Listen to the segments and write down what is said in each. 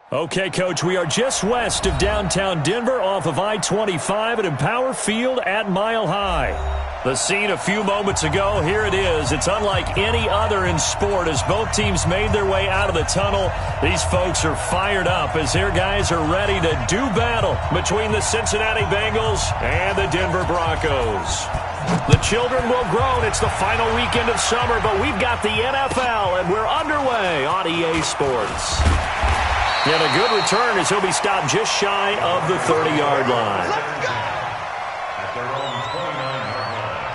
Okay, Coach, we are just west of downtown Denver off of I-25 at Empower Field at Mile High. The scene a few moments ago, here it is. It's unlike any other in sport as both teams made their way out of the tunnel. These folks are fired up as their guys are ready to do battle between the Cincinnati Bengals and the Denver Broncos. The children will groan. It's the final weekend of summer, but we've got the NFL, and we're underway on EA Sports. And a good return as he'll be stopped just shy of the 30-yard line. At their own 29-yard line.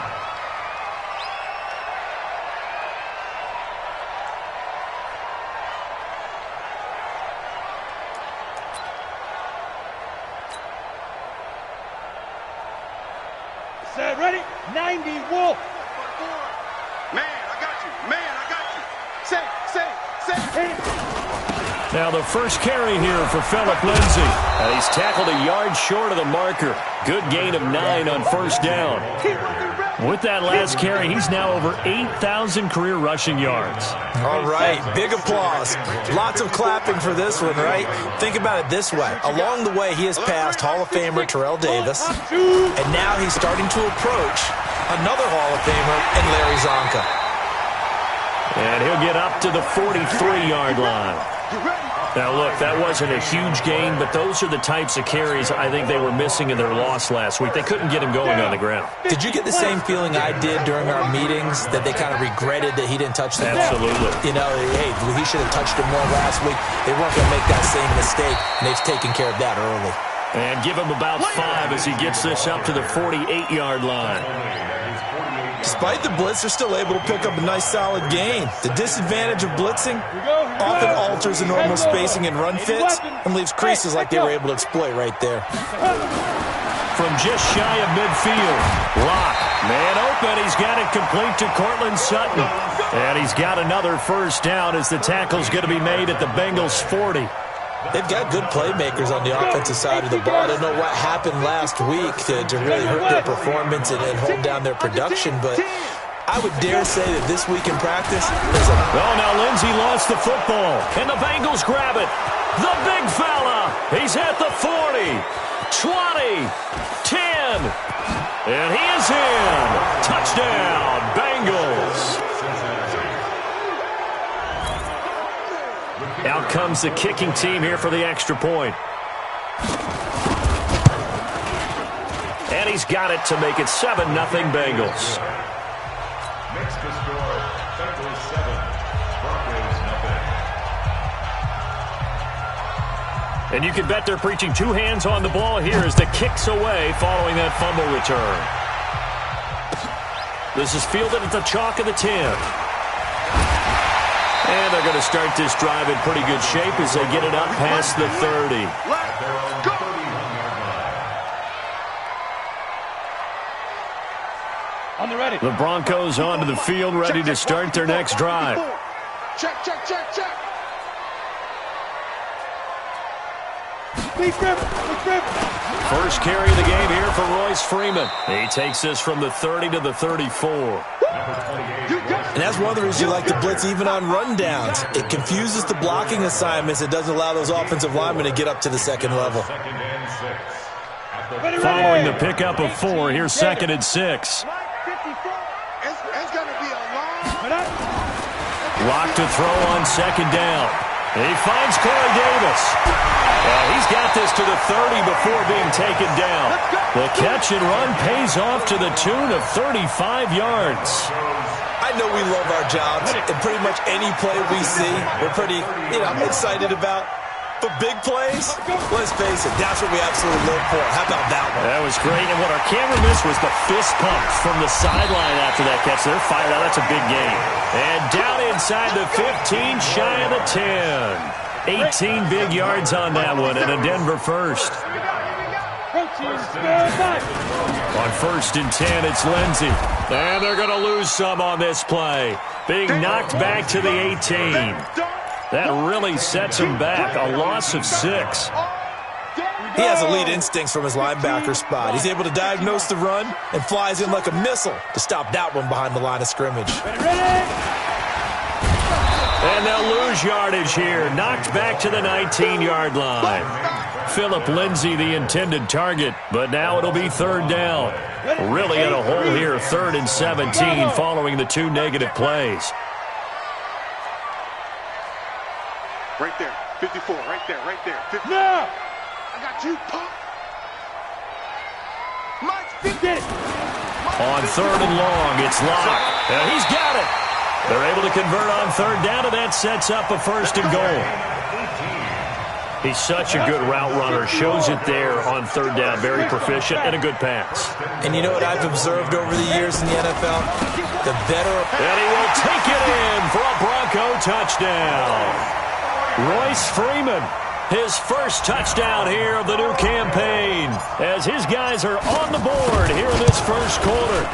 Set, ready? 90, Wolf. Man, I got you. Man, I got you. Say. Now the first carry here for Phillip Lindsay. He's tackled a yard short of the marker. Good gain of 9 on first down. With that last carry, he's now over 8,000 career rushing yards. All right, big applause. Lots of clapping for this one, right? Think about it this way. Along the way, he has passed Hall of Famer Terrell Davis, and now he's starting to approach another Hall of Famer in Larry Zonka. And he'll get up to the 43-yard line. Now, look, that wasn't a huge gain, but those are the types of carries I think they were missing in their loss last week. They couldn't get him going on the ground. Did you get the same feeling I did during our meetings, that they kind of regretted that he didn't touch the ball? Absolutely. You know, hey, he should have touched him more last week. They weren't going to make that same mistake, and they've taken care of that early. And give him about 5 as he gets this up to the 48-yard line. Despite the blitz, they're still able to pick up a nice, solid gain. The disadvantage of blitzing often alters the normal spacing and run fits and leaves creases like they were able to exploit right there. From just shy of midfield, Locke, man open. He's got it complete to Cortland Sutton. And he's got another first down as the tackle's going to be made at the Bengals' 40. They've got good playmakers on the offensive side of the ball. I don't know what happened last week to really hurt their performance and hold down their production, but I would dare say that this week in practice, there's a... Oh, now Lindsay lost the football, and the Bengals grab it. The big fella, he's at the 40, 20, 10, and he is in. Touchdown, Bengals. Out comes the kicking team here for the extra point. And he's got it to make it 7-0 Bengals. Makes the score Bengals 7, Broncos nothing. And you can bet they're preaching 2 hands on the ball here as the kick's away following that fumble return. This is fielded at the chalk of the 10. And they're going to start this drive in pretty good shape as they get it up past the 30. Let's go. On the ready. The Broncos onto the field, ready to start their next drive. Check. First carry of the game here for Royce Freeman. He takes this from the 30 to the 34. And that's one of the reasons you like to blitz even on rundowns. It confuses the blocking assignments. It doesn't allow those offensive linemen to get up to the second level. Following the pickup of 4, here's 2nd and 6. It's going to be a long... Lock to throw on 2nd down. He finds Corey Davis. He's got this to the 30 before being taken down. The catch and run pays off to the tune of 35 yards. I know we love our jobs, and pretty much any play we see, we're pretty, excited about. But big plays, let's face it, that's what we absolutely live for. How about that one? That was great, and what our camera missed was the fist pump from the sideline after that catch. They're fired out. That's a big gain. And down inside the 15, shy of the 10. 18 big yards on that one, and a Denver first. On 1st and 10, it's Lindsay. And they're going to lose some on this play. Being knocked back to the 18. That really sets him back. A loss of 6. He has elite instincts from his linebacker spot. He's able to diagnose the run and flies in like a missile to stop that one behind the line of scrimmage. And they'll lose yardage here. Knocked back to the 19-yard line. Philip Lindsay, the intended target, but now it'll be third down. Really in a hole here, 3rd and 17 following the 2 negative plays. Right there, 54, right there, right there. 50. No! I got you, punk. On 3rd and long, it's Locke. And he's got it. They're able to convert on 3rd down, and that sets up a 1st and goal. He's such a good route runner. Shows it there on 3rd down. Very proficient and a good pass. And you know what I've observed over the years in the NFL? The better... And he will take it in for a Bronco touchdown. Royce Freeman, his first touchdown here of the new campaign, as his guys are on the board here in this first quarter.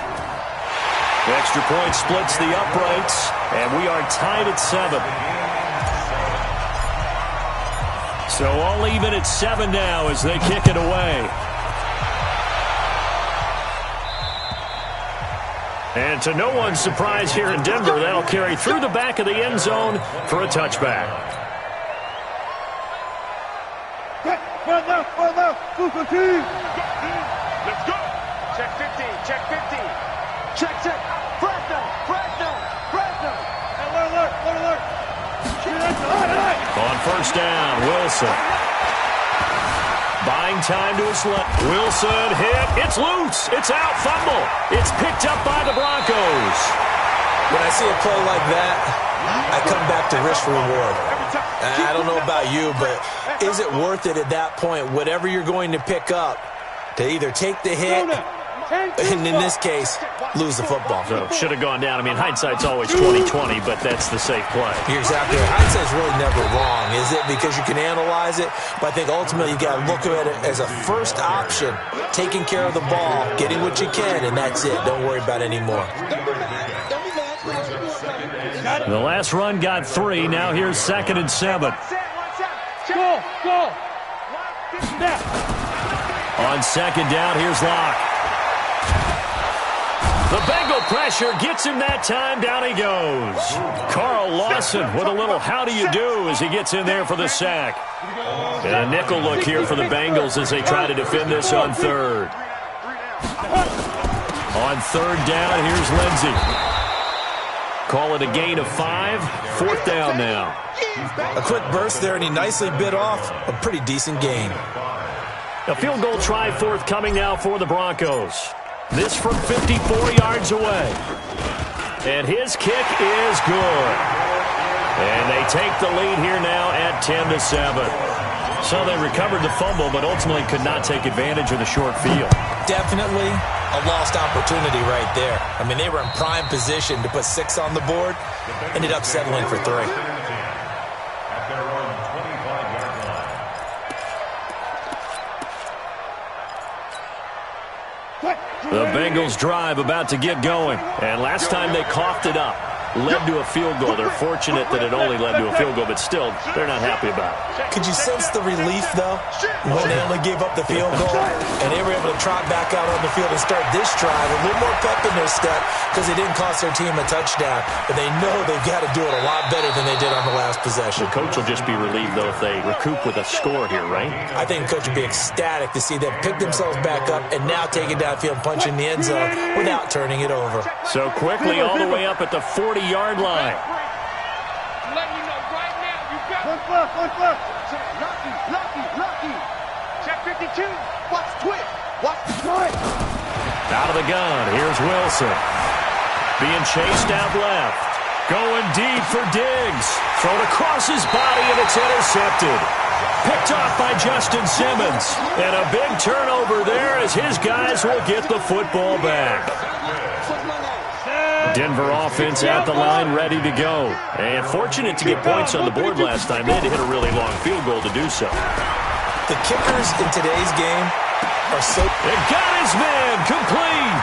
Extra point splits the uprights, and we are tied at 7. So all even at 7 now as they kick it away. And to no one's surprise here in Denver, that'll carry through the back of the end zone for a touchback. Let's go. Check 15, check 15. Check. Fresno. Hey, alert. On 1st down, Wilson. Buying time to his left. Wilson hit. It's loose. It's out. Fumble. It's picked up by the Broncos. When I see a play like that, I come back to risk reward. I don't know about you, but is it worth it at that point, whatever you're going to pick up, to either take the hit, and in this case, lose the football? So should have gone down. I mean, hindsight's always 20/20, but that's the safe play. You're exactly right. Hindsight's really never wrong, is it? Because you can analyze it, but I think ultimately you got to look at it as a first option, taking care of the ball, getting what you can, and that's it. Don't worry about any more. The last run got 3. Now here's 2nd and 7. Go. On 2nd down, here's Locke. The Bengal pressure gets him that time. Down he goes. Carl Lawson with a little how do you do as he gets in there for the sack. And a nickel look here for the Bengals as they try to defend this on 3rd. On 3rd down, here's Lindsay. Call it a gain of 5. 4th down now. A quick burst there, and he nicely bit off a pretty decent gain. A field goal try forthcoming now for the Broncos. This from 54 yards away. And his kick is good. And they take the lead here now at 10-7. So they recovered the fumble, but ultimately could not take advantage of the short field. Definitely a lost opportunity right there. I mean, they were in prime position to put 6 on the board. Ended up settling for 3. The Bengals drive about to get going. And last time they coughed it up. Led to a field goal. They're fortunate that it only led to a field goal, but still, they're not happy about it. Could you sense the relief, though, when they only gave up the field goal and they were able to trot back out on the field and start this drive? A little more pep in their step because they didn't cost their team a touchdown, but they know they've got to do it a lot better than they did on the last possession. The coach will just be relieved, though, if they recoup with a score here, right? I think the coach would be ecstatic to see them pick themselves back up and now take it downfield and punch in the end zone without turning it over. So quickly all the way up at the 40-yard line. Let me know right now. You got One plus. Lucky. Check 52. Watch twitch. Watch the twitch. Out of the gun, here's Wilson. Being chased out left. Going deep for Diggs. Thrown across his body, and it's intercepted. Picked off by Justin Simmons. And a big turnover there as his guys will get the football back. Denver offense at the line, ready to go. And fortunate to get points on the board last time. They had to hit a really long field goal to do so. The kickers in today's game are so... It got his man complete.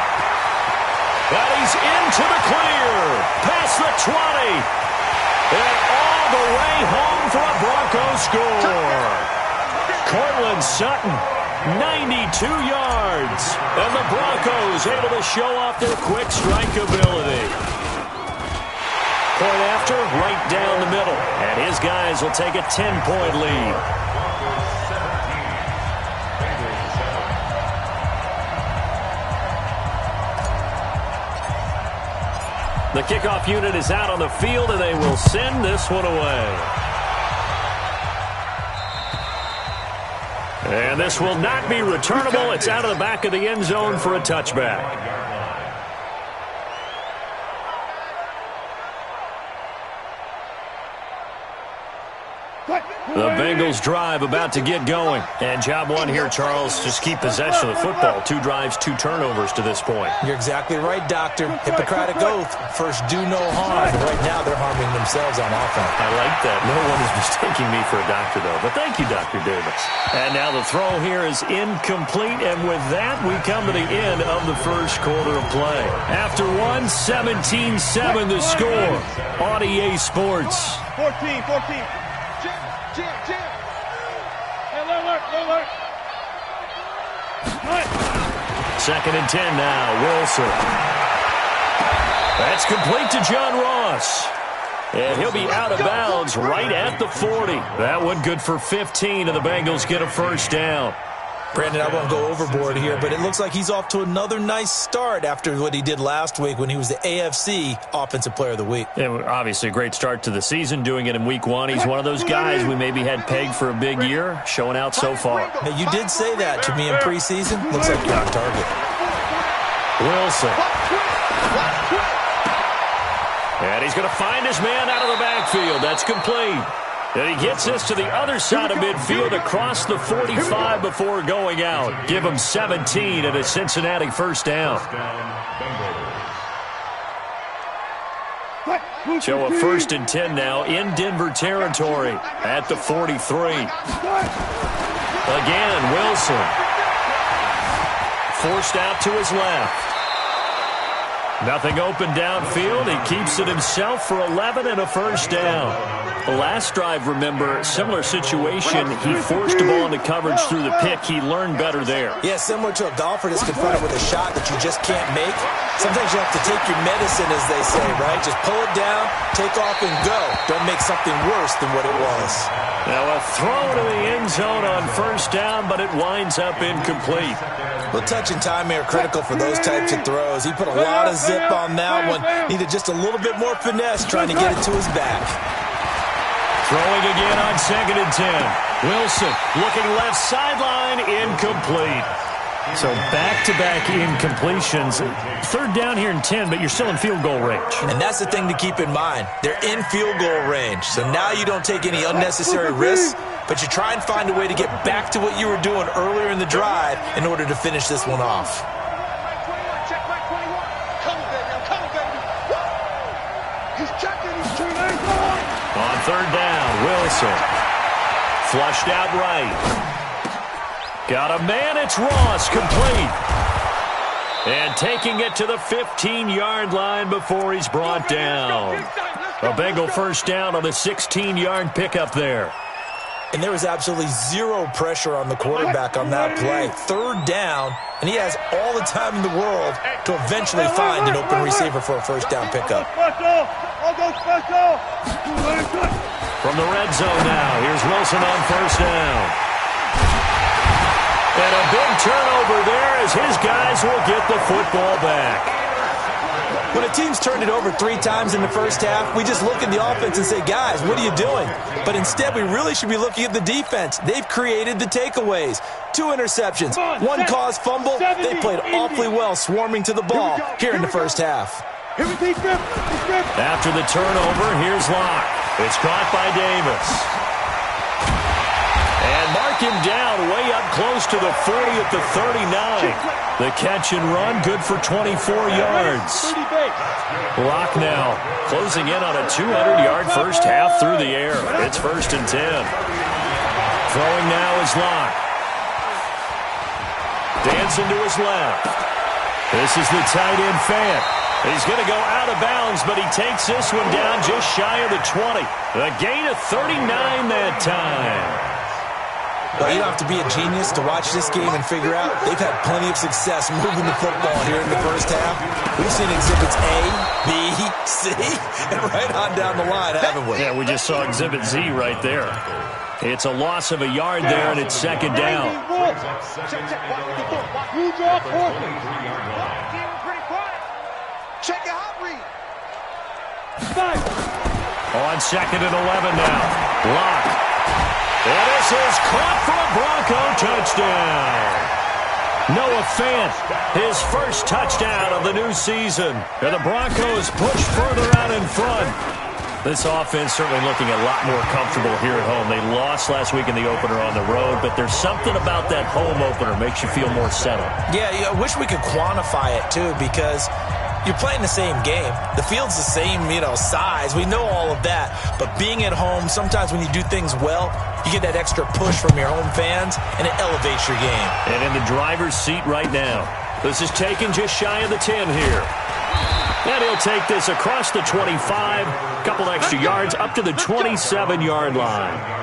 And he's into the clear. Past the 20. And all the way home for a Broncos score. Cortland Sutton, 92 yards. And the Broncos able to show off their quick strike ability. Point after, right down the middle. And his guys will take a 10-point lead. The kickoff unit is out on the field, and they will send this one away. And this will not be returnable. It's out of the back of the end zone for a touchback. The Bengals drive about to get going. And job one here, Charles, just keep possession of the football. 2 drives, 2 turnovers to this point. You're exactly right, Doctor. Hippocratic oath. First, do no harm. But right now, they're harming themselves on offense. I like that. No one is mistaking me for a doctor, though. But thank you, Dr. Davis. And now the throw here is incomplete. And with that, we come to the end of the first quarter of play. After one, 17-7 the score on EA Sports. 14. Jam. Hey, alert. Second and 10 now, Wilson. That's complete to John Ross. And he'll be out of bounds right at the 40. That one good for 15, and the Bengals get a first down. Brandon, I won't go overboard here, but it looks like he's off to another nice start after what he did last week when he was the AFC Offensive Player of the Week. Yeah, obviously a great start to the season, doing it in week 1. He's one of those guys we maybe had pegged for a big year, showing out so far. Now, you did say that to me in preseason. Looks like you're on target. Wilson. And he's going to find his man out of the backfield. That's complete. And he gets this to the other side of midfield across the 45 before going out. Give him 17 and a Cincinnati first down. Show a first and 10 now in Denver territory at the 43. Again, Wilson. Forced out to his left. Nothing open downfield. He keeps it himself for 11 and a first down. The last drive, remember, similar situation. He forced the ball into coverage through the pick. He learned better there. Yeah, similar to a golfer that's confronted with a shot that you just can't make. Sometimes you have to take your medicine, as they say, right? Just pull it down, take off, and go. Don't make something worse than what it was. Now a throw to the end zone on first down, but it winds up incomplete. Well, touch and time are critical for those types of throws. He put a lot of zip on that one. Needed just a little bit more finesse trying to get it to his back. Throwing again on second and 10. Wilson looking left sideline, incomplete. So back-to-back incompletions. Third down here in 10, but you're still in field goal range. And that's the thing to keep in mind. They're in field goal range. So now you don't take any unnecessary risks, but you try and find a way to get back to what you were doing earlier in the drive in order to finish this one off. Check back 21. Come on, baby. He's checking. He's turning. On third down, Wilson. Flushed out right. Got a man, it's Ross, complete. And taking it to the 15-yard line before he's brought down. A Bengal first down on the 16-yard pickup there. And there was absolutely zero pressure on the quarterback on that play. Third down, and he has all the time in the world to eventually find an open receiver for a first down pickup. From the red zone now, here's Wilson on first down. And a big turnover there as his guys will get the football back. When a team's turned it over 3 times in the first half, we just look at the offense and say, guys, what are you doing? But instead, we really should be looking at the defense. They've created the takeaways. 2 interceptions, 1 caused fumble. They played awfully well swarming to the ball here in the first half. After the turnover, here's Locke. It's caught by Davis. And mark him down way up close to the 40 at the 39. The catch and run, good for 24 yards. Locke now closing in on a 200-yard first half through the air. It's first and 10. Throwing now is Locke. Dancing to his left. This is the tight end Fant. He's going to go out of bounds, but he takes this one down just shy of the 20. A gain of 39 that time. Well, you don't have to be a genius to watch this game and figure out they've had plenty of success moving the football here in the first half. We've seen exhibits A, B, C, and right on down the line, haven't we? Yeah, we just saw exhibit Z right there. It's a loss of a yard there, and it's second down. Check your hot read. On second and 11 now. Lock. And this is caught for a Bronco touchdown. Noah Fant, his first touchdown of the new season. And the Broncos push further out in front. This offense certainly looking a lot more comfortable here at home. They lost last week in the opener on the road, but there's something about that home opener makes you feel more settled. Yeah, I wish we could quantify it, too, because you're playing the same game. The field's the same, size. We know all of that. But being at home, sometimes when you do things well, you get that extra push from your home fans, and it elevates your game. And in the driver's seat right now. This is taken just shy of the 10 here. And he'll take this across the 25, a couple extra yards up to the 27-yard line.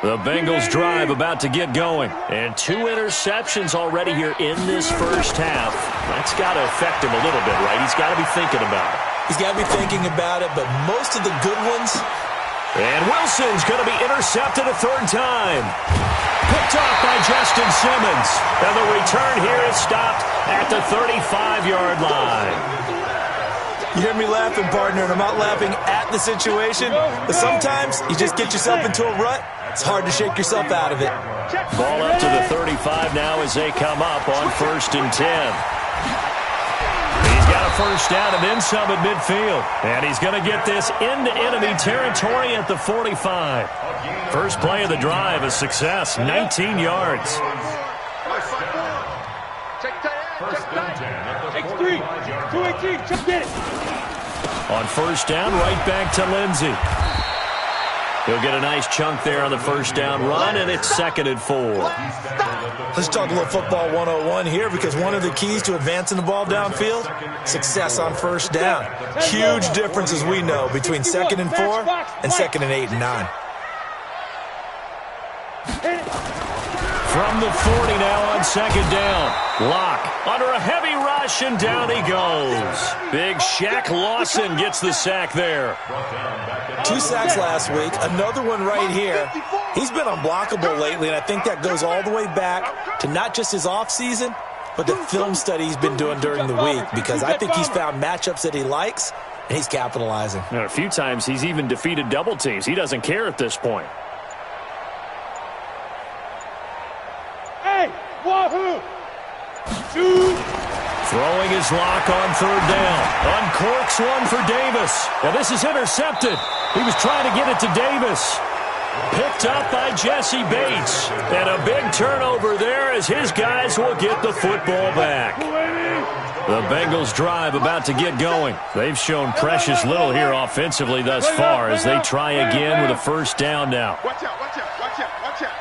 The Bengals drive about to get going. And 2 interceptions already here in this first half. That's got to affect him a little bit, right? He's got to be thinking about it. He's got to be thinking about it, but most of the good ones. And Wilson's going to be intercepted a third time. Picked off by Justin Simmons. And the return here is stopped at the 35-yard line. You hear me laughing, partner, and I'm not laughing at the situation, but sometimes you just get yourself into a rut. It's hard to shake yourself out of it. Ball up to the 35 now as they come up on 1st and 10. He's got a first down and then some at midfield. And he's going to get this into enemy territory at the 45. First play of the drive, a success, 19 yards. X3, 218, just get it. On first down, right back to Lindsey. He'll get a nice chunk there on the first down run, and it's 2nd and 4. Let's talk a little football 101 here, because one of the keys to advancing the ball downfield, success on first down. Huge difference, as we know, between 2nd and 4 and 2nd and 8 and 9. From the 40 now on 2nd down. Lock under a heavy rush, and down he goes. Big Shaq Lawson gets the sack there. 2 sacks last week, another one right here. He's been unblockable lately, and I think that goes all the way back to not just his offseason, but the film study he's been doing during the week, because I think he's found matchups that he likes, and he's capitalizing. And a few times he's even defeated double teams. He doesn't care at this point. Hey, wahoo! Shoot! Throwing his lock on 3rd down. Uncorks one for Davis. And this is intercepted. He was trying to get it to Davis. Picked up by Jesse Bates. And a big turnover there as his guys will get the football back. The Bengals drive about to get going. They've shown precious little here offensively thus far as they try again with a first down now. Watch out, watch out, watch out, watch out.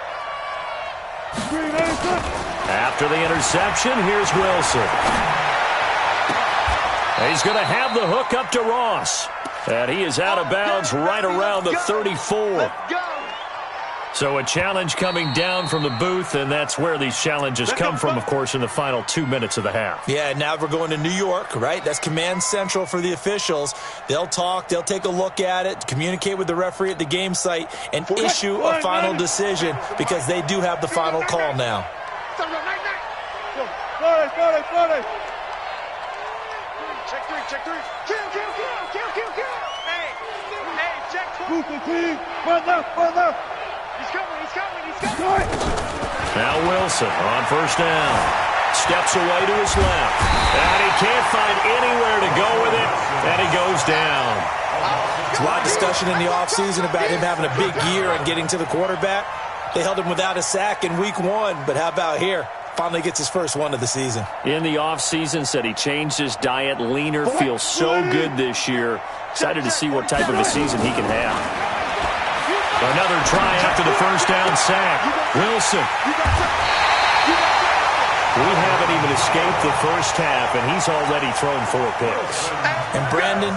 After the interception, here's Wilson. He's going to have the hook up to Ross. And he is out of bounds right around the 34. So a challenge coming down from the booth, and that's where these challenges come from, of course, in the final 2 minutes of the half. Yeah, now we're going to New York, right? That's command central for the officials. They'll talk, they'll take a look at it, communicate with the referee at the game site, and issue a final decision, because they do have the final call now. Check 3. Kill. Hey, check 12. One left. He's coming. Now Wilson on first down. Steps away to his left. And he can't find anywhere to go with it. And he goes down. There's a lot of discussion in the offseason about him having a big year and getting to the quarterback. They held him without a sack in week 1, but how about here? Finally gets his first one of the season. In the offseason, said he changed his diet, leaner, feels so good this year. Excited to see what type of a season he can have. Another try after the first down sack. Wilson. We escaped the first half, and he's already thrown 4 picks. And Brandon,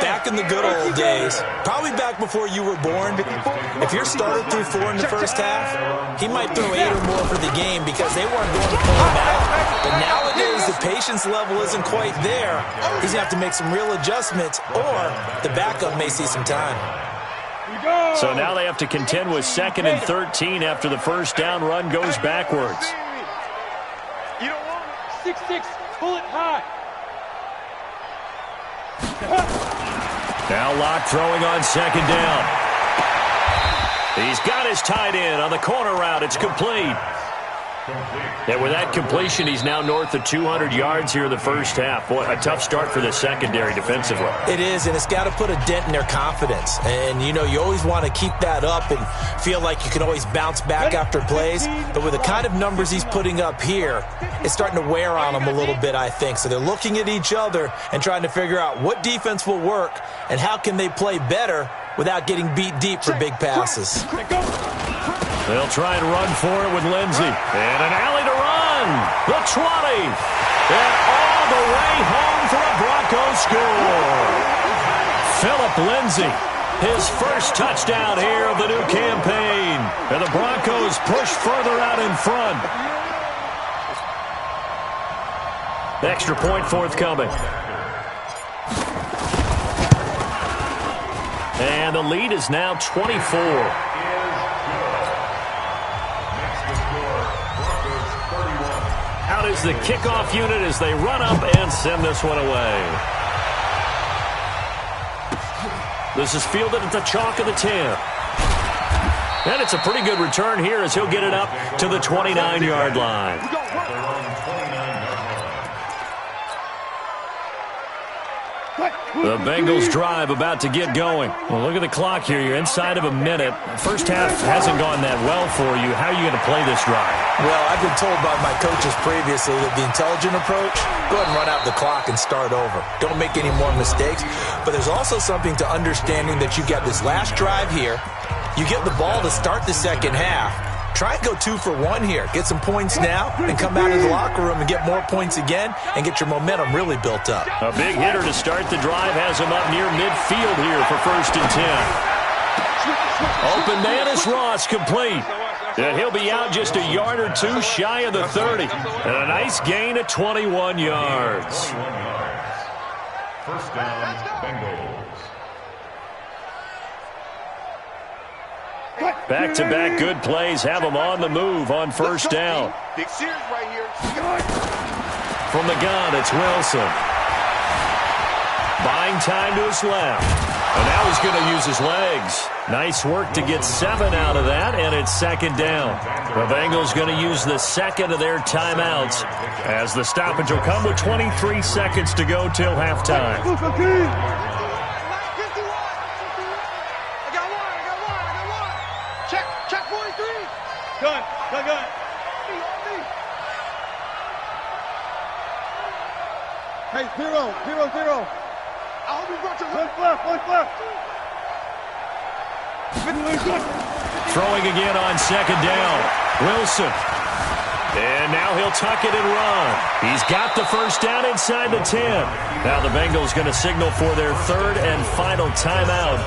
back in the good old days, probably back before you were born, if your starter threw 4 in the first half, he might throw 8 or more for the game because they weren't going to pull him out. But nowadays, the patience level isn't quite there. He's going to have to make some real adjustments, or the backup may see some time. So now they have to contend with 2nd and 13 after the first down run goes backwards. 6-6, pull it high. Now Locke throwing on 2nd down. He's got his tight end on the corner route. It's complete. And with that completion, he's now north of 200 yards here in the first half. Boy, a tough start for the secondary defensively. It is, and it's got to put a dent in their confidence. And, you know, you always want to keep that up and feel like you can always bounce back after plays. But with the kind of numbers he's putting up here, it's starting to wear on them a little bit, I think. So they're looking at each other and trying to figure out what defense will work and how can they play better without getting beat deep for big passes. They'll try and run for it with Lindsey. And an alley to run. The 20. And all the way home for a Broncos score. Phillip Lindsey, his first touchdown here of the new campaign. And the Broncos push further out in front. Extra point forthcoming. And the lead is now 24. Out is the kickoff unit as they run up and send this one away. This is fielded at the chalk of the 10. And it's a pretty good return here as he'll get it up to the 29-yard line. The Bengals drive about to get going. Well, look at the clock here. You're inside of a minute. First half hasn't gone that well for you. How are you going to play this drive? Well, I've been told by my coaches previously that the intelligent approach, go ahead and run out the clock and start over. Don't make any more mistakes. But there's also something to understanding that you've got this last drive here. You get the ball to start the second half. Try and go 2 for 1 here. Get some points now and come out of the locker room and get more points again and get your momentum really built up. A big hitter to start the drive has him up near midfield here for 1st and 10. Open man is Ross, complete. And he'll be out just a yard or 2 shy of the 30. And a nice gain of 21 yards. First down, Bengals. Back-to-back good plays have them on the move on 1st down. From the gun, it's Wilson. Buying time to his left. And now he's going to use his legs. Nice work to get 7 out of that, and it's 2nd down. The Bengals going to use the 2nd of their timeouts as the stoppage will come with 23 seconds to go till halftime. Gun. Hey, 0. I hope you brought your one left. Throwing again on 2nd down. Wilson. And now he'll tuck it and run. He's got the first down inside the 10. Now the Bengals going to signal for their 3rd and final timeout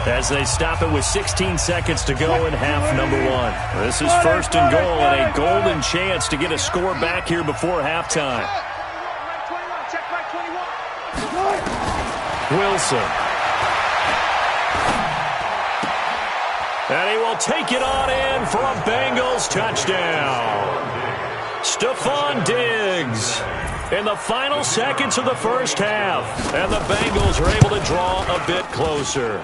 as they stop it with 16 seconds to go in half number 1. This is 1st and goal and a golden chance to get a score back here before halftime. Wilson. And he will take it on in for a Bengals touchdown. Stephon Diggs in the final seconds of the first half. And the Bengals are able to draw a bit closer.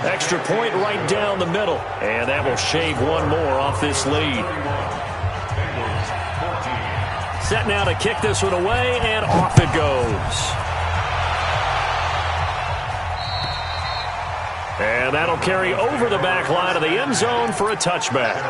Extra point right down the middle. And that will shave 1 more off this lead. Set now to kick this one away, and off it goes. And that'll carry over the back line of the end zone for a touchback.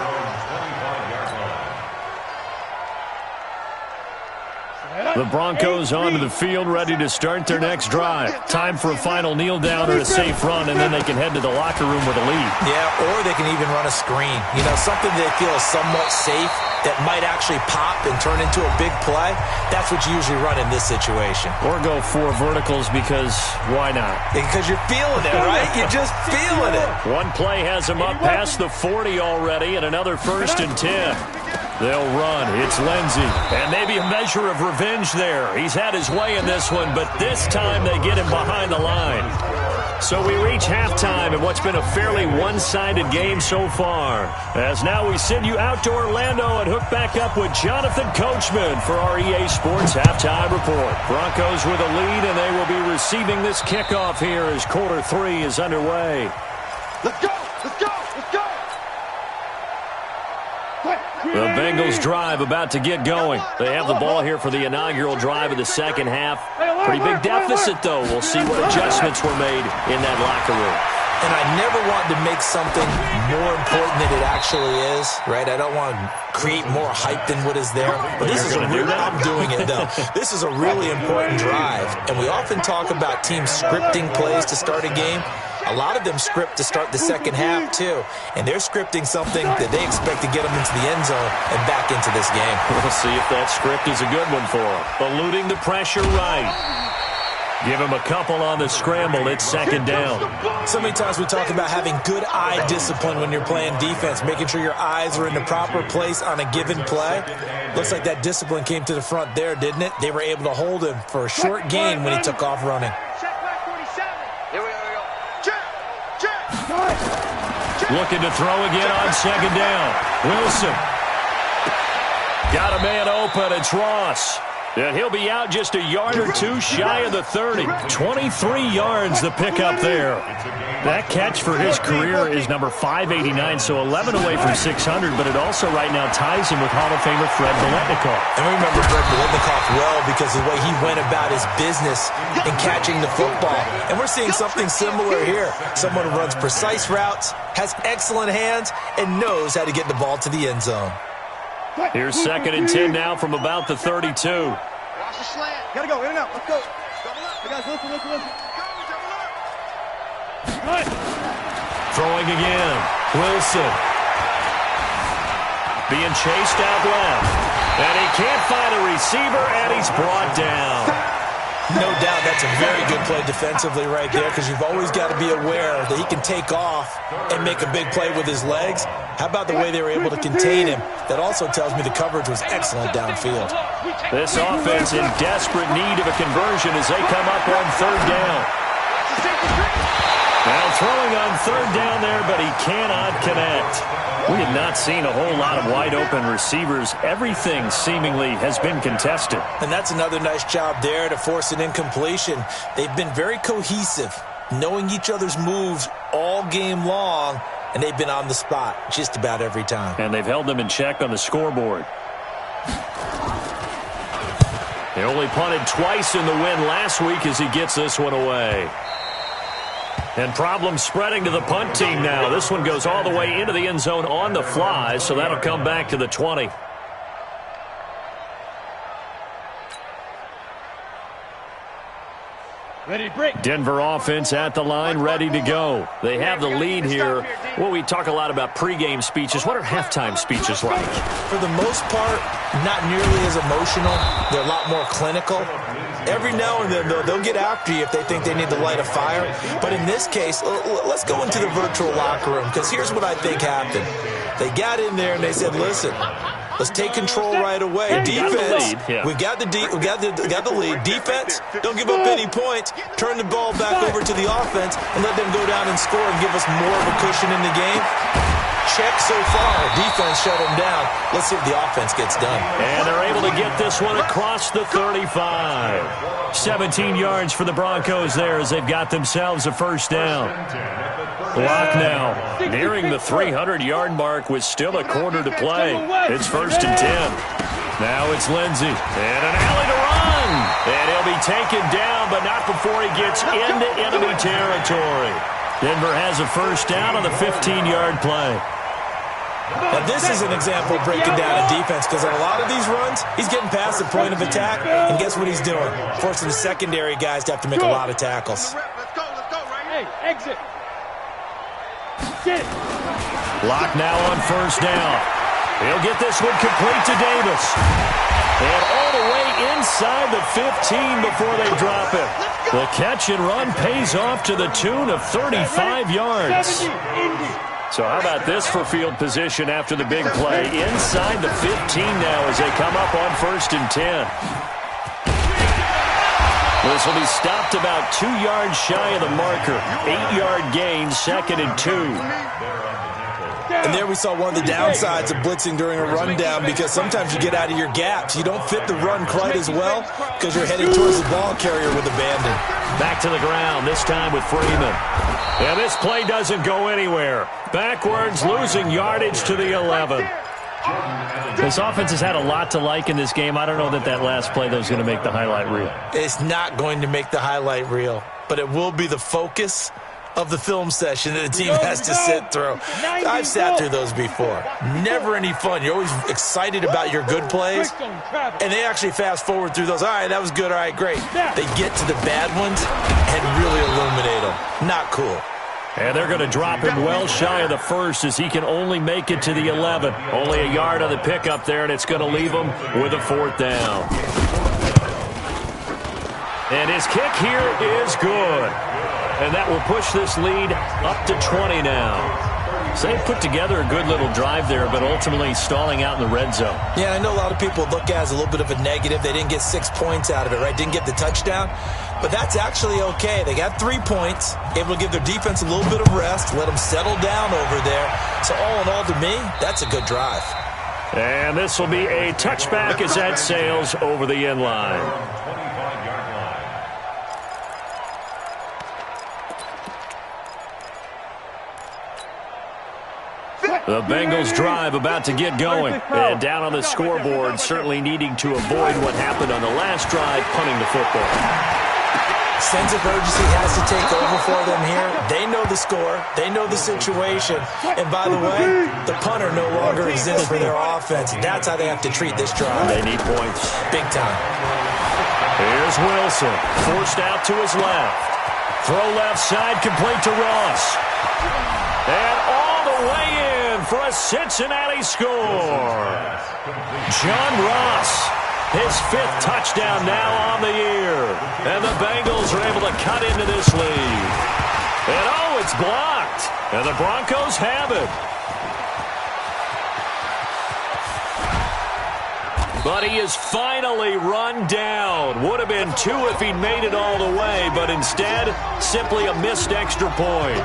The Broncos onto the field, ready to start their next drive. Time for a final kneel down or a safe run, and then they can head to the locker room with a lead. Yeah, or they can even run a screen. You know, something they feel is somewhat safe that might actually pop and turn into a big play, that's what you usually run in this situation. Or go 4 verticals because why not? Because you're feeling it, right? You're just feeling it. One play has him up past the 40 already, and another 1st and 10. They'll run. It's Lindsey. And maybe a measure of revenge there. He's had his way in this one, but this time they get him behind the line. So we reach halftime in what's been a fairly one-sided game so far. As now we send you out to Orlando and hook back up with Jonathan Coachman for our EA Sports Halftime Report. Broncos with a lead, and they will be receiving this kickoff here as quarter 3 is underway. Let's go! Let's go! Let's go! The Bengals drive about to get going. They have the ball here for the inaugural drive of the second half. Pretty big deficit, though. We'll see what adjustments were made in that locker room. And I never want to make something more important than it actually is, right? I don't want to create more hype than what is there. But this is I'm doing it, though. This is a really important drive. And we often talk about teams scripting plays to start a game. A lot of them script to start the second half, too. And they're scripting something that they expect to get them into the end zone and back into this game. We'll see if that script is a good one for them. Eluding the pressure right. Give him a couple on the scramble. It's second down. So many times we talk about having good eye discipline when you're playing defense, making sure your eyes are in the proper place on a given play. Looks like that discipline came to the front there, didn't it? They were able to hold him for a short gain when he took off running. Looking to throw again on second down. Wilson. Got a man open. It's Ross. And he'll be out just a yard or two shy of the 30. 23 yards the pickup there. That catch for his career is number 589, so 11 away from 600, but it also right now ties him with Hall of Famer Fred Biletnikoff. And we remember Fred Biletnikoff well because of the way he went about his business in catching the football. And we're seeing something similar here. Someone who runs precise routes, has excellent hands, and knows how to get the ball to the end zone. Here's second and 10 now from about the 32. Watch the slant. Gotta go, in and out. Let's go. You guys, listen. Throwing again. Wilson. Being chased out left. And he can't find a receiver, and he's brought down. No doubt that's a very good play defensively right there because you've always got to be aware that he can take off and make a big play with his legs. How about the way they were able to contain him? That also tells me the coverage was excellent downfield. This offense in desperate need of a conversion as they come up on third down. Now throwing on third down there, but he cannot connect. We have not seen a whole lot of wide-open receivers. Everything seemingly has been contested. And that's another nice job there to force an incompletion. They've been very cohesive, knowing each other's moves all game long, and they've been on the spot just about every time. And they've held them in check on the scoreboard. They only punted twice in the win last week as he gets this one away. And problems spreading to the punt team now. This one goes all the way into the end zone on the fly, so that'll come back to the 20. Ready to break. Denver offense at the line, ready to go. They have the lead here. Well, we talk a lot about pregame speeches. What are halftime speeches like? For the most part, not nearly as emotional. They're a lot more clinical. Every now and then, though, they'll get after you if they think they need to light a fire. But in this case, let's go into the virtual locker room, because here's what I think happened. They got in there and they said, listen, let's take control right away. Defense, we got the lead. Defense, don't give up any points. Turn the ball back over to the offense and let them go down and score and give us more of a cushion in the game. Check so far. Defense shut them down. Let's see if the offense gets done. And they're able to get this one across the 35. 17 yards for the Broncos there as they've got themselves a first down. Clock now nearing the 300-yard mark with still a quarter to play. It's first and 10. Now it's Lindsey. And an alley to run. And he'll be taken down, but not before he gets into enemy territory. Denver has a first down on the 15-yard play. Now, this is an example of breaking down a defense because on a lot of these runs, he's getting past the point of attack, and guess what he's doing? Forcing the secondary guys to have to make a lot of tackles. Let's go right here. Hey, exit. Get. Lock now on first down. He'll get this one complete to Davis. And all the way inside the 15 before they drop it. The catch and run pays off to the tune of 35 yards. So how about this for field position after the big play? Inside the 15 now as they come up on 1st and 10. This will be stopped about 2 yards shy of the marker. 8-yard gain, 2nd and 2. And there we saw one of the downsides of blitzing during a rundown, because sometimes you get out of your gaps. You don't fit the run quite as well because you're heading towards the ball carrier with abandon. Back to the ground, this time with Freeman. Yeah, this play doesn't go anywhere. Backwards, losing yardage to the 11. This offense has had a lot to like in this game. I don't know that last play, though, is going to make the highlight reel. It's not going to make the highlight reel, but it will be the focus of the film session that the team has to sit through. I've sat through those before. Never any fun. You're always excited about your good plays, and they actually fast forward through those. All right, that was good. All right, great. They get to the bad ones and really illuminate them. Not cool. And they're going to drop him well shy of the 1st as he can only make it to the 11. Only a yard on the pickup there, and it's going to leave him with a 4th down. And his kick here is good. And that will push this lead up to 20 now. So they put together a good little drive there, but ultimately stalling out in the red zone. Yeah, I know a lot of people look at it as a little bit of a negative. They didn't get 6 points out of it, right? Didn't get the touchdown. But that's actually okay. They got 3 points, able to give their defense a little bit of rest, let them settle down over there. So all in all, to me, that's a good drive. And this will be a touchback as that sails over the end line. The Bengals drive about to get going. And down on the scoreboard, certainly needing to avoid what happened on the last drive, punting the football. Sense of urgency has to take over for them here. They know the score. They know the situation. And by the way, the punter no longer exists for their offense. That's how they have to treat this drive. They need points. Big time. Here's Wilson, forced out to his left. Throw left side, complete to Ross. And all the way in for a Cincinnati score. John Ross, his 5th touchdown now on the year. And the Bengals are able to cut into this lead. And oh, it's blocked. And the Broncos have it. But he is finally run down. Would have been 2 if he'd made it all the way, but instead, simply a missed extra point.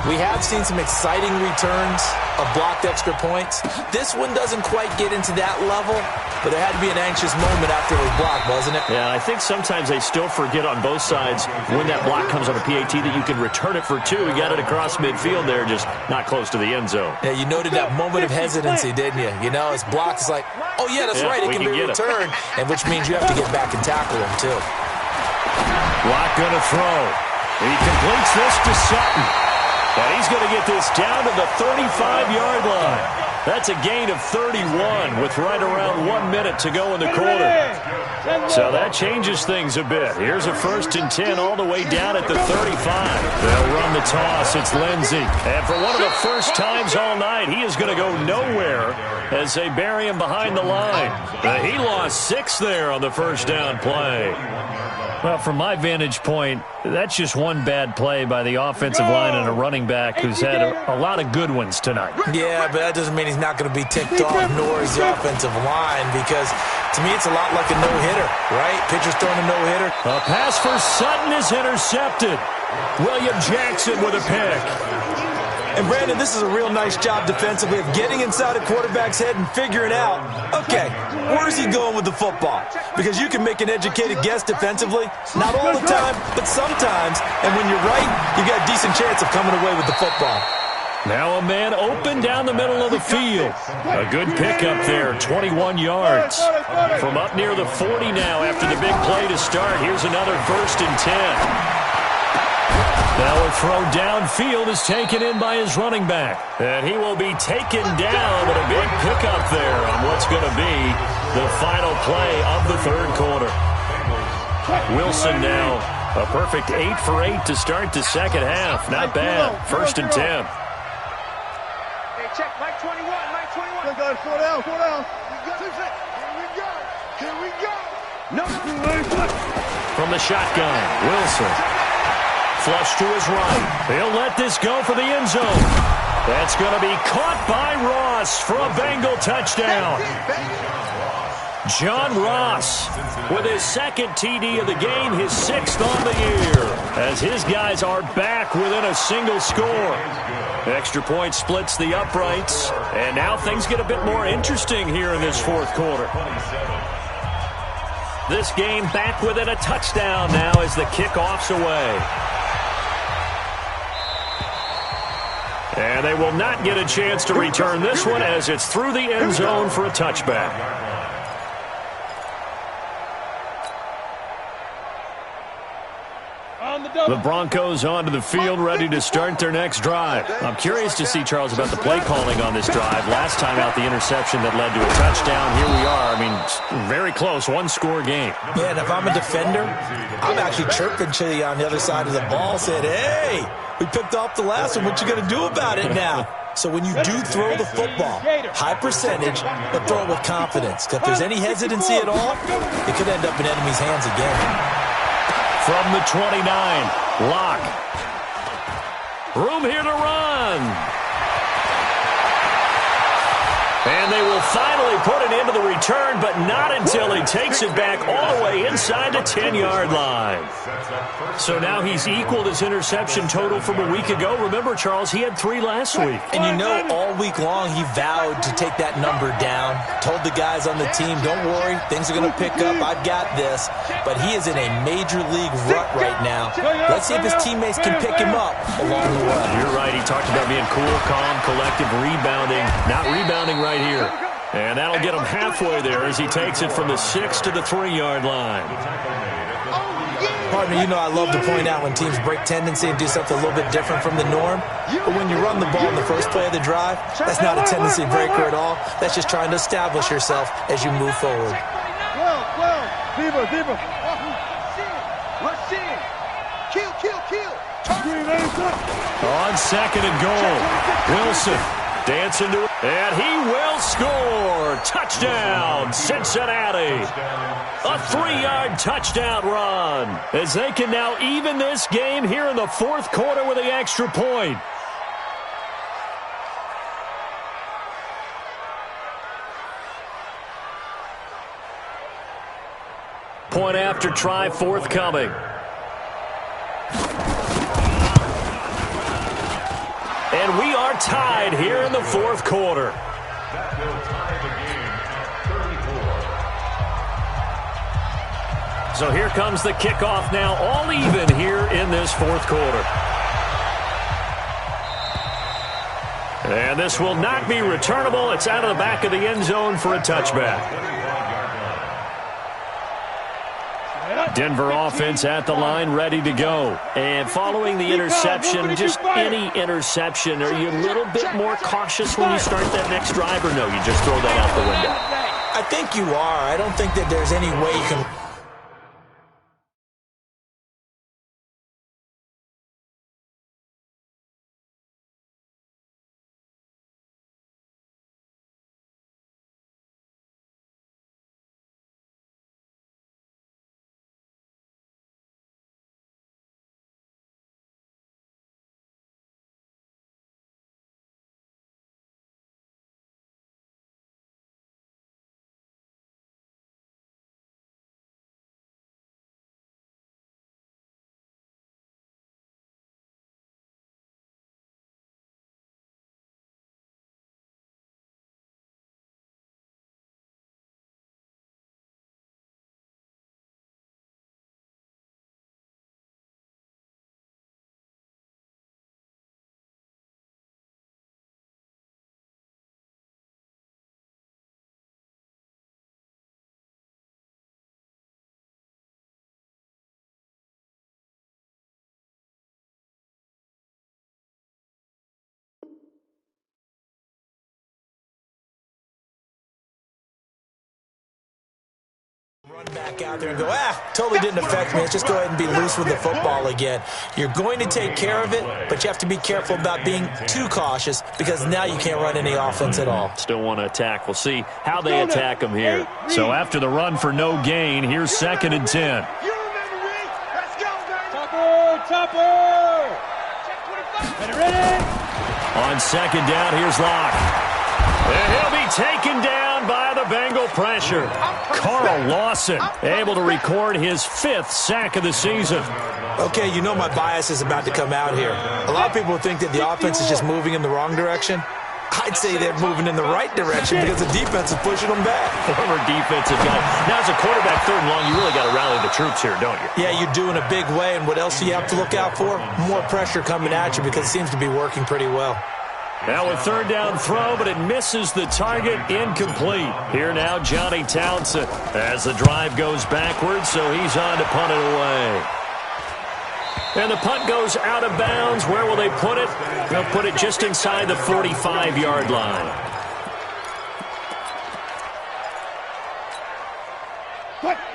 We have seen some exciting returns of blocked extra points. This one doesn't quite get into that level, but there had to be an anxious moment after it was blocked, wasn't it? Yeah, I think sometimes they still forget on both sides when that block comes on a PAT that you can return it for 2. He got it across midfield there, just not close to the end zone. Yeah, you noted that moment of hesitancy, didn't you? You know, it's blocked. It's like, oh, yeah, that's right. It can be returned, and which means you have to get back and tackle him, too. Block going to throw. He completes this to Sutton. And he's going to get this down to the 35-yard line. That's a gain of 31 with right around 1 minute to go in the quarter. So that changes things a bit. Here's a 1st and 10 all the way down at the 35. They'll run the toss. It's Lindsey. And for one of the first times all night, he is going to go nowhere as they bury him behind the line. He lost 6 there on the first down play. Well, from my vantage point, that's just one bad play by the offensive line and a running back who's had a lot of good ones tonight. Yeah, but that doesn't mean he's not going to be ticked off, nor is the offensive line, because to me it's a lot like a no-hitter, right? Pitcher's throwing a no-hitter. A pass for Sutton is intercepted. William Jackson with a pick. And, Brandon, this is a real nice job defensively of getting inside a quarterback's head and figuring out, okay, where's he going with the football? Because you can make an educated guess defensively, not all the time, but sometimes. And when you're right, you got a decent chance of coming away with the football. Now a man open down the middle of the field. A good pickup there, 21 yards. From up near the 40 now after the big play to start. Here's another 1st and 10. Now a throw downfield is taken in by his running back. And he will be taken down with a big pickup there on what's going to be the final play of the 3rd quarter. Wilson now a perfect 8 for 8 to start the second half. Not bad. 1st and 10. Check, Mike 21, Mike 21. Good guys, 4 down, 4 down. Here we go. Here we go. No. From the shotgun, Wilson. Flush to his right. He'll let this go for the end zone. That's going to be caught by Ross for a Bengal touchdown. John Ross with his second TD of the game, his 6th on the year, as his guys are back within a single score. Extra point splits the uprights, and now things get a bit more interesting here in this fourth quarter. This game back within a touchdown now as the kickoff's away. And they will not get a chance to return this one as it's through the end zone for a touchback. The Broncos onto the field, ready to start their next drive. I'm curious to see, Charles, about the play calling on this drive. Last time out, the interception that led to a touchdown. Here we are. I mean, very close, one-score game. Man, if I'm a defender, I'm actually chirping to you on the other side of the ball, saying, hey, we picked off the last one. What you going to do about it now? So when you do throw the football, high percentage, but throw it with confidence. If there's any hesitancy at all, it could end up in enemy's hands again. From the 29, Locke. Room here to run. And they will finally put an end to the return, but not until he takes it back all the way inside the 10-yard line. So now he's equaled his interception total from a week ago. Remember, Charles, he had 3 last week. And you know, all week long he vowed to take that number down. Told the guys on the team, don't worry, things are going to pick up. I've got this. But he is in a major league rut right now. Let's see if his teammates can pick him up along the way. You're right. He talked about being cool, calm, collective, rebounding. Not rebounding right here. And that'll get him halfway there as he takes it from the 6 to the 3-yard line. Partner, you know I love to point out when teams break tendency and do something a little bit different from the norm. But when you run the ball in the first play of the drive, that's not a tendency breaker at all. That's just trying to establish yourself as you move forward. Well, Deeper. Let's see. Kill. On 2nd and goal, Wilson dancing to it, and he will score. Touchdown, Cincinnati. A 3-yard touchdown run as they can now even this game here in the fourth quarter with the extra point. Point after try forthcoming. And we are tied here in the fourth quarter. That will tie the game at 34. So here comes the kickoff now, all even here in this fourth quarter. And this will not be returnable. It's out of the back of the end zone for a touchback. Denver offense at the line, ready to go. And following the interception, just any interception, are you a little bit more cautious when you start that next drive, or no, you just throw that out the window? I think you are. I don't think that there's any way you can Run back out there and go, totally didn't affect me. Let's just go ahead and be loose with the football again. You're going to take care of it, but you have to be careful about being too cautious because now you can't run any offense at all. Still want to attack. We'll see how they attack them here. So after the run for no gain, here's 2nd and 10. You remember me? Let's go, baby. Topper! Ready? On 2nd down, here's Locke. And he'll be taken down by the Bengal pressure. Carl Lawson able to record his 5th sack of the season. Okay, you know my bias is about to come out here. A lot of people think that the offense is just moving in the wrong direction. I'd say they're moving in the right direction because the defense is pushing them back. Former defensive guy. Now, as a quarterback, 3rd and long, you really got to rally the troops here, don't you? Yeah, you do in a big way. And what else do you have to look out for? More pressure coming at you because it seems to be working pretty well. Now a 3rd down throw, but it misses the target. Incomplete. Here now, Johnny Townsend as the drive goes backwards, so he's on to punt it away. And the punt goes out of bounds. Where will they put it? They'll put it just inside the 45-yard line.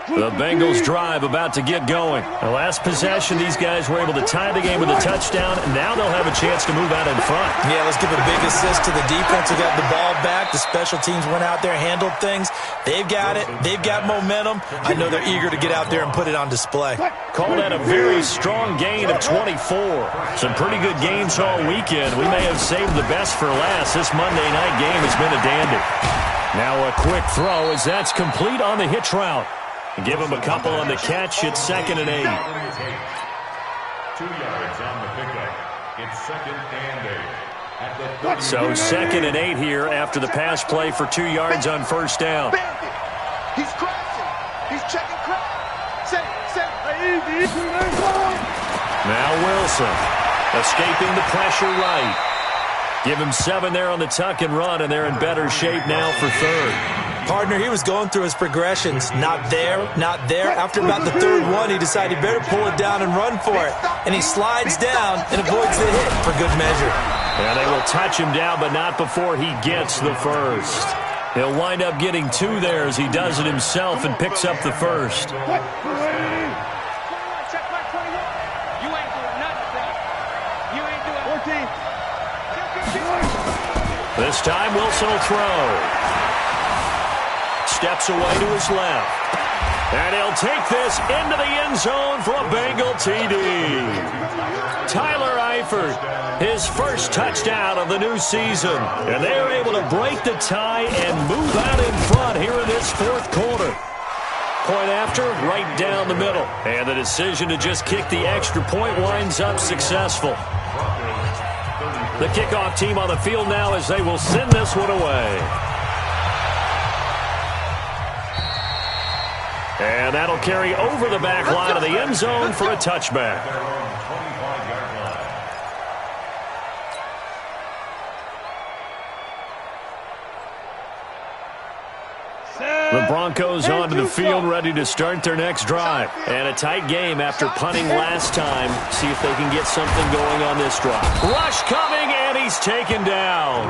The Bengals drive about to get going. The last possession, these guys were able to tie the game with a touchdown, and now they'll have a chance to move out in front. Yeah, let's give a big assist to the defense who got the ball back. The special teams went out there, handled things. They've got it. They've got momentum. I know they're eager to get out there and put it on display. Called that a very strong gain of 24. Some pretty good games all weekend. We may have saved the best for last. This Monday night game has been a dandy. Now a quick throw as that's complete on the hitch route. Give him a couple on the catch. It's 2nd and 8. 2 yards on the pickup. It's 2nd and 8. So 2nd and 8 here after the pass play for 2 yards on 1st down. He's crashing. He's checking crash. Set. Now Wilson escaping the pressure right. Give him 7 there on the tuck and run, and they're in better shape now for 3rd. Partner, he was going through his progressions. Not there, not there. After about the 3rd one, he decided he better pull it down and run for it. And he slides down and avoids the hit for good measure. And they will touch him down, but not before he gets the 1st. He'll wind up getting 2 there as he does it himself and picks up the 1st. This time Wilson will throw. Steps away to his left. And he'll take this into the end zone for a Bengal TD. Tyler Eifert, his first touchdown of the new season. And they are able to break the tie and move out in front here in this 4th quarter. Point after, right down the middle. And the decision to just kick the extra point winds up successful. The kickoff team on the field now as they will send this one away. And that'll carry over the back line of the end zone for a touchback. The Broncos onto the field ready to start their next drive. And a tight game after punting last time. See if they can get something going on this drive. Rush coming, and he's taken down.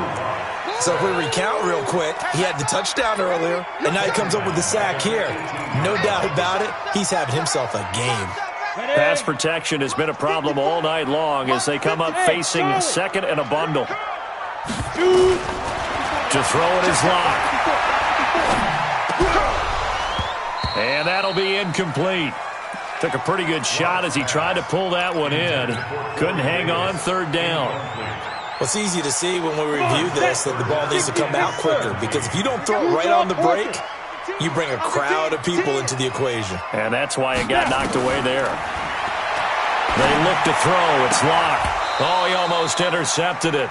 So if we recount real quick, he had the touchdown earlier, and now he comes up with the sack here. No doubt about it, he's having himself a game. Pass protection has been a problem all night long as they come up facing 2nd and a bundle. To throw it is Locke. And that'll be incomplete. Took a pretty good shot as he tried to pull that one in. Couldn't hang on 3rd down. Well, it's easy to see when we review this that the ball needs to come out quicker because if you don't throw it right on the break, you bring a crowd of people into the equation. And that's why it got knocked away there. They look to throw. It's Locke. Oh, he almost intercepted it.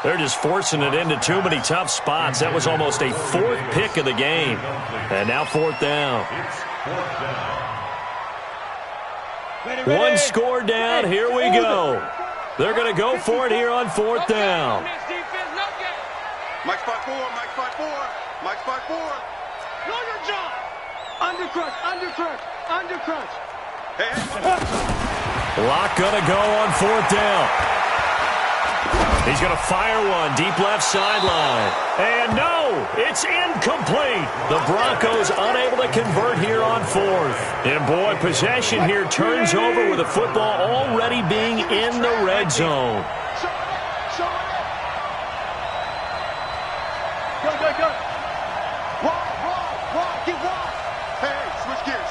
They're just forcing it into too many tough spots. That was almost a 4th pick of the game. And now 4th down. One score down. Here we go. They're going to go for it here on 4th down. Mike spot 4, Mike spot 4, Mike spot 4. Know your job. Undercrush. Hey. Locke going to go on 4th down. He's going to fire one deep left sideline. And no, it's incomplete. The Broncos unable to convert here on fourth. And boy, possession here turns over with the football already being in the red zone. Go. Get wide. Hey, switch gears.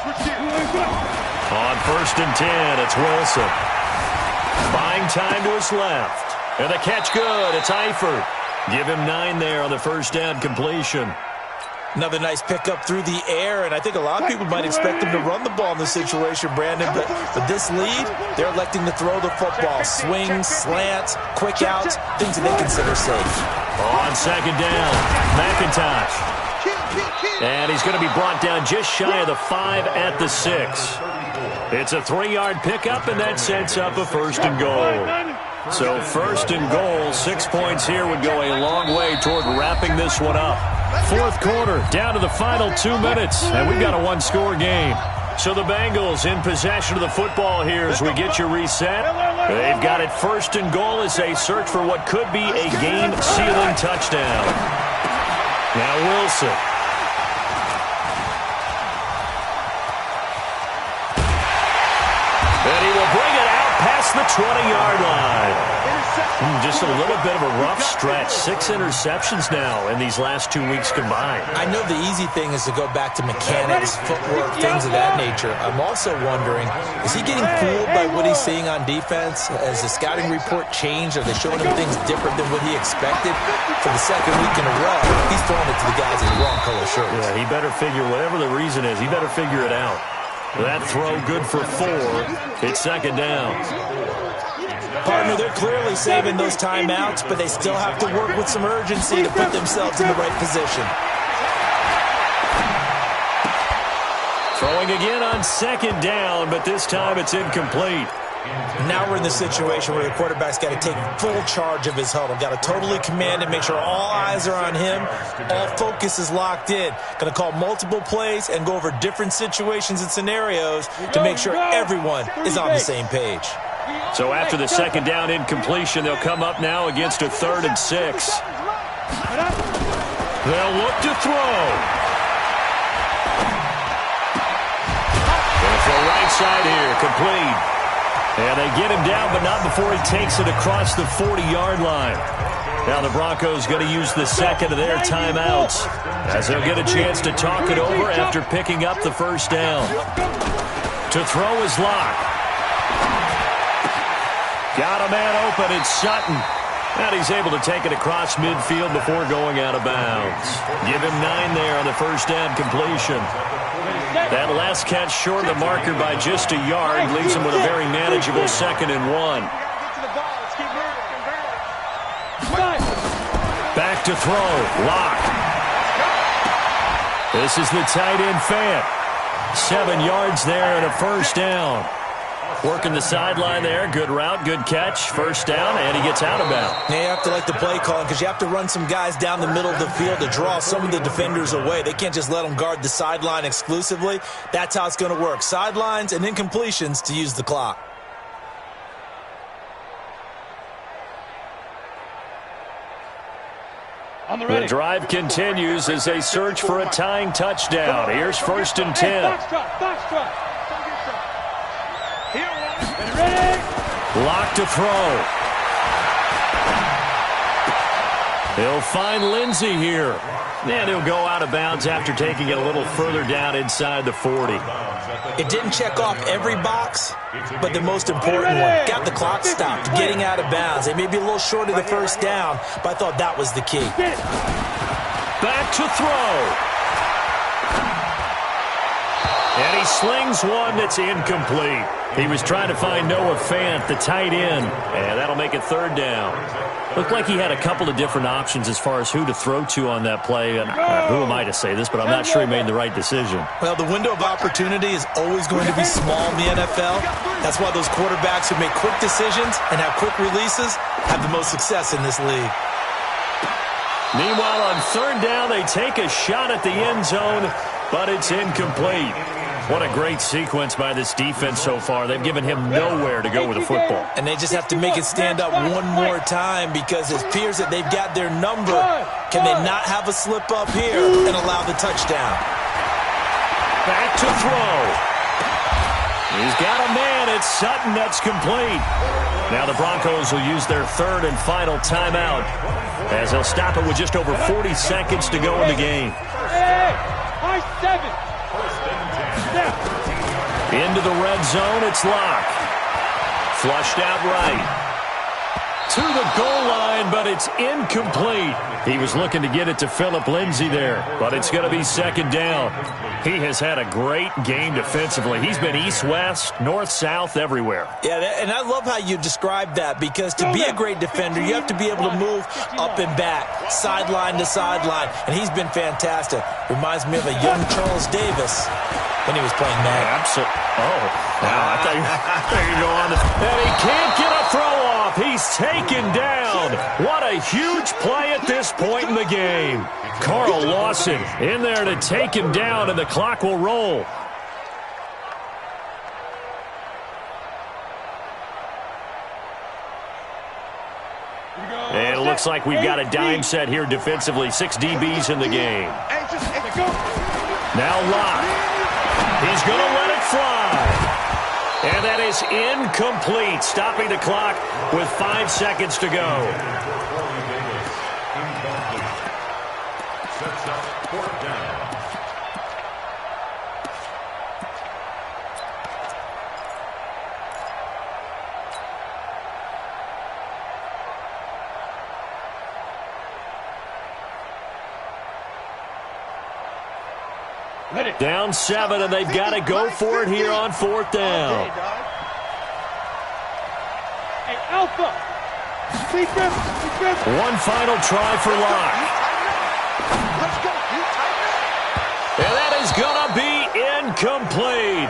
On 1st and 10, it's Wilson. Buying time to his left. And the catch good. It's Eifert. Give him 9 there on the first down completion. Another nice pickup through the air, and I think a lot of people might expect him to run the ball in this situation, Brandon, but with this lead, they're electing to throw the football. Swings, slants, quick outs, things that they consider safe. On 2nd down, McIntosh. And he's going to be brought down just shy of the 5 at the 6. It's a 3-yard pickup, and that sets up a 1st and goal. So 1st and goal, 6 points here would go a long way toward wrapping this one up. 4th quarter, down to the final 2 minutes, and we've got a 1-score game. So the Bengals in possession of the football here as we get you reset. They've got it 1st and goal as they search for what could be a game-sealing touchdown. Now Wilson. And he will bring it out past the 20-yard line. Just a little bit of a rough stretch. 6 interceptions now in these last 2 weeks combined. I know the easy thing is to go back to mechanics, footwork, things of that nature. I'm also wondering, is he getting fooled by what he's seeing on defense? Has the scouting report changed? Are they showing him things different than what he expected? For the 2nd week in a row, he's throwing it to the guys in the wrong color shirts. Yeah, he better figure, whatever the reason is, he better figure it out. That throw good for 4. It's 2nd down. Partner, they're clearly saving those timeouts, but they still have to work with some urgency to put themselves in the right position. Throwing again on 2nd down, but this time it's incomplete. Now we're in the situation where the quarterback's got to take full charge of his huddle. Got to totally command it, make sure all eyes are on him. All focus is locked in. Going to call multiple plays and go over different situations and scenarios to make sure everyone is on the same page. So after the 2nd down incompletion, they'll come up now against a 3rd and 6. They'll look to throw. Going to throw right side here, complete. And they get him down, but not before he takes it across the 40-yard line. Now the Broncos going to use the 2nd of their timeouts as they'll get a chance to talk it over after picking up the 1st down. To throw is Locke. Got a man open, it's Sutton. And he's able to take it across midfield before going out of bounds. Give him 9 there on the 1st down completion. That last catch short of the marker by just a yard leaves him with a very manageable 2nd and 1. Back to throw. Locke. This is the tight end Fant. 7 yards there and a 1st down. Working the sideline there. Good route, good catch. 1st down, and he gets out of bounds. Yeah, you have to like the play calling because you have to run some guys down the middle of the field to draw some of the defenders away. They can't just let them guard the sideline exclusively. That's how it's going to work. Sidelines and incompletions to use the clock. The drive continues as they search for a tying touchdown. Here's 1st and 10. Lock to throw. He'll find Lindsey here. And he'll go out of bounds after taking it a little further down inside the 40. It didn't check off every box, but the most important one. Got the clock stopped, getting out of bounds. They may be a little short of the 1st down, but I thought that was the key. Back to throw. And he slings one that's incomplete. He was trying to find Noah Fant, the tight end, and that'll make it 3rd down. Looked like he had a couple of different options as far as who to throw to on that play. And who am I to say this, but I'm not sure he made the right decision. Well, the window of opportunity is always going to be small in the NFL. That's why those quarterbacks who make quick decisions and have quick releases have the most success in this league. Meanwhile, on 3rd down, they take a shot at the end zone, but it's incomplete. What a great sequence by this defense so far. They've given him nowhere to go with the football. And they just have to make it stand up one more time because it appears that they've got their number. Can they not have a slip up here and allow the touchdown? Back to throw. He's got a man. It's Sutton. That's complete. Now the Broncos will use their third and final timeout as they'll stop it with just over 40 seconds to go in the game. High 7. Into the red zone, it's Locke. Flushed out right. To the goal line, but it's incomplete. He was looking to get it to Phillip Lindsay there, but it's going to be second down. He has had a great game defensively. He's been east-west, north-south, everywhere. Yeah, and I love how you describe that because to be a great defender, you have to be able to move up and back, sideline to sideline, and he's been fantastic. Reminds me of a young Charles Davis when he was playing Madden. Absolutely. Oh, wow, I thought you go on. And he can't get a throw off. He's taken down. What a huge play at this point in the game. Carl Lawson in there to take him down, and the clock will roll. And it looks like we've got a dime set here defensively. 6 DBs in the game. Now Locke. He's going to let it fly. And that is incomplete, stopping the clock with 5 seconds to go. Sets up fourth down. Down 7, and they've got to go for it here on fourth down. Hey, Alpha. One final try for Locke. And that is going to be incomplete.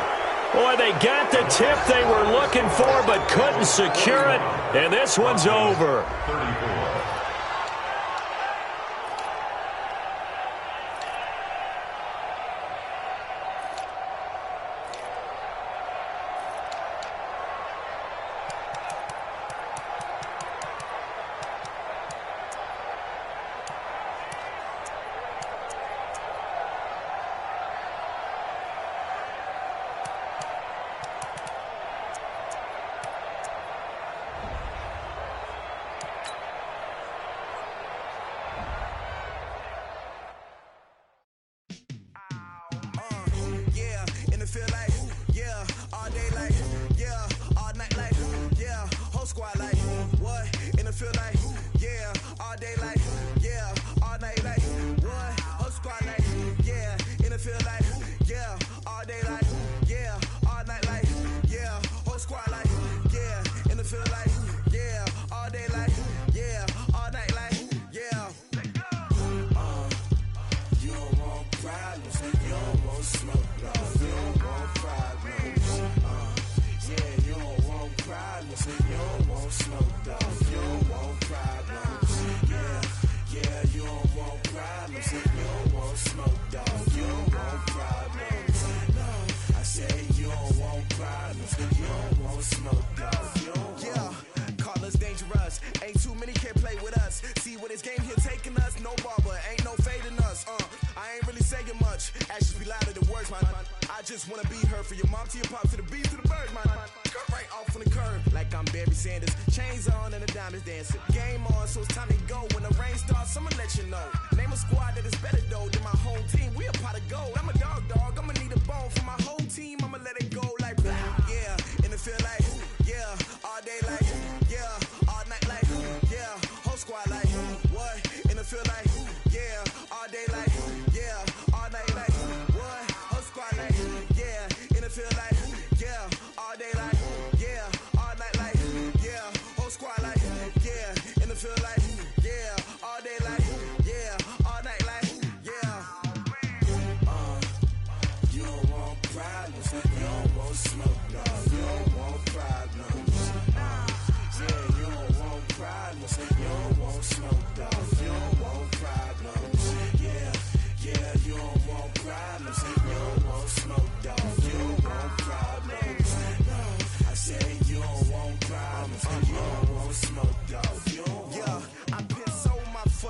Boy, they got the tip they were looking for but couldn't secure it, and this one's over. 34.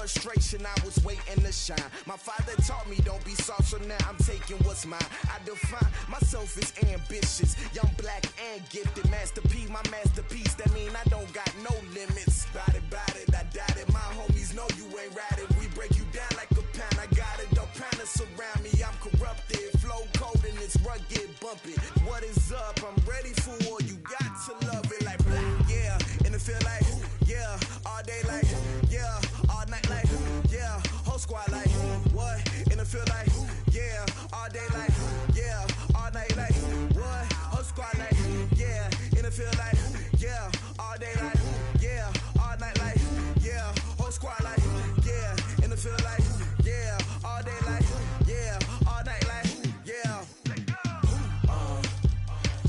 frustration, I was waiting to shine. My father taught me don't be soft, so now I'm taking what's mine. I define myself as ambitious, young, black, and gifted. Master P, my masterpiece, that mean I don't got no limits. Bout it, I doubt it. My homies know you ain't ride it. We break you down like a pound. I got it, don't pound to surround me. I'm corrupted, flow cold and it's rugged, bumpy. What is up? I'm ready for war. You got to love it like black, yeah. And it feel like, yeah. All day like, yeah. All night like, yeah. Whole squad like, what? And it feel like, yeah. All day like, yeah. All night like, what? Whole squad like, yeah. And it feel like, yeah. All day like, yeah. All night like, yeah. Whole squad like, yeah. And it feel like, yeah. All day like, yeah. All night like, yeah.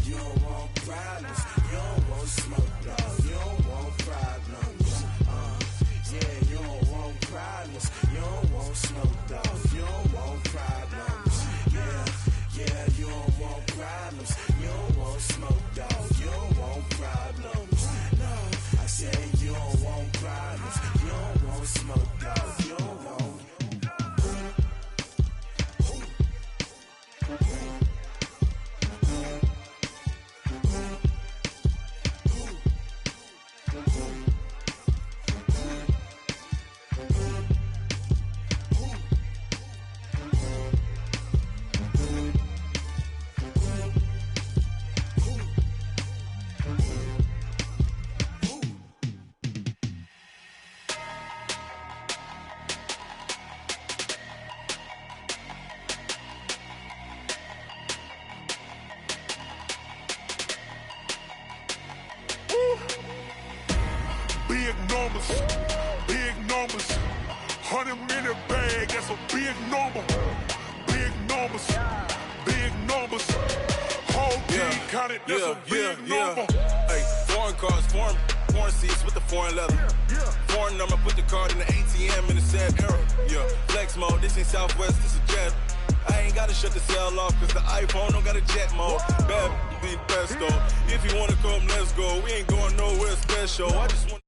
You don't want problems. You don't want smoke, dog. You don't want problems. Yeah, you don't want problems. You don't want smoke, dog. You don't want problems. Yeah, you don't want problems. You don't want smoke, dog. You don't want problems. No, I said you don't want problems. You don't want smoke, dog. You don't want. Big numbers, 100-minute bag, that's a big number. Big numbers, whole team counted, that's a big number. Hey, foreign cars, foreign seats with the foreign leather. Foreign number, put the card in the ATM in the sad era. Yeah, flex mode, this ain't Southwest, this is jet. I ain't gotta shut the cell off, cause the iPhone don't got a jet mode. Bad be best though. If you wanna come, let's go. We ain't going nowhere special. I just want